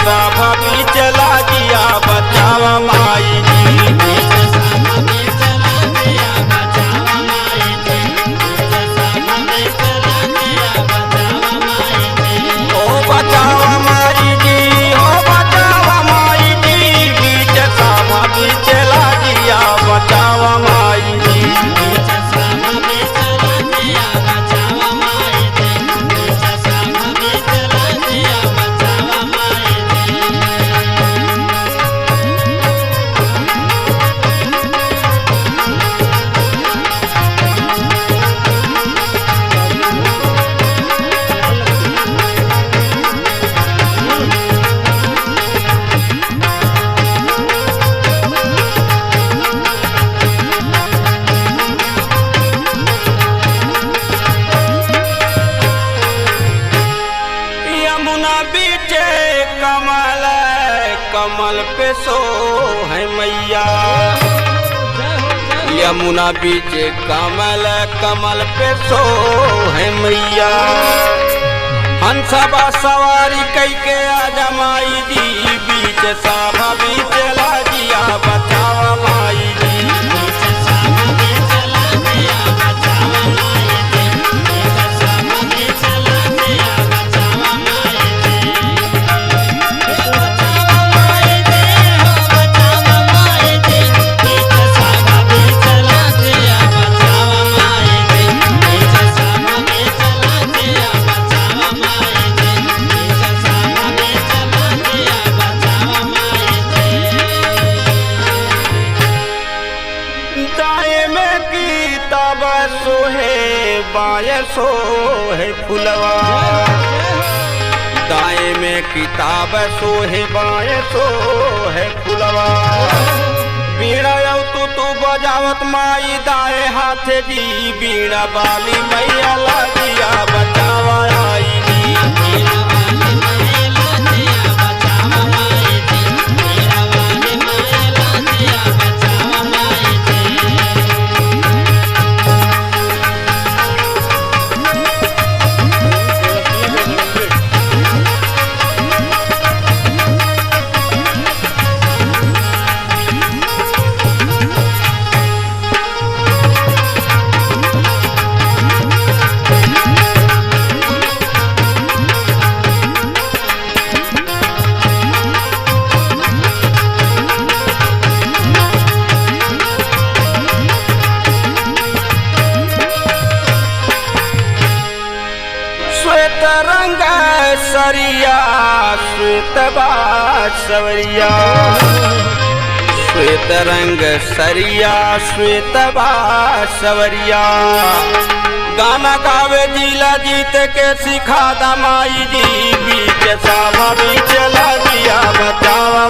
साभा भी चला दिया बचावा माई जी। ओ बचावा माई जी, ओ बचावा माई जी, बीच साभा भी चला दिया बचावा माई जी। कमल कमल पे सो है मैया, यमुना बीच कमल कमल पे सो है मैया। हंसबा सवारी कई के आजा माई जी, बीच साभा भी चला दिया बचावा माई जी। बाएं सो है फुलवा, दाएं में किताब सो है, बाएं सो है फुलवा। बीड़ा तू बजावत माई दाएं हाथ जी, बीड़ा बाली मैया ला दिया बचावा आई जी। श्वेत रंग सरिया श्वेत बासवरिया, श्वेत रंग सरिया श्वेत बासवरिया। गाना गावे जिला जीत के सिखा दमाई जी, बीच साभा भी चला दिया बचावा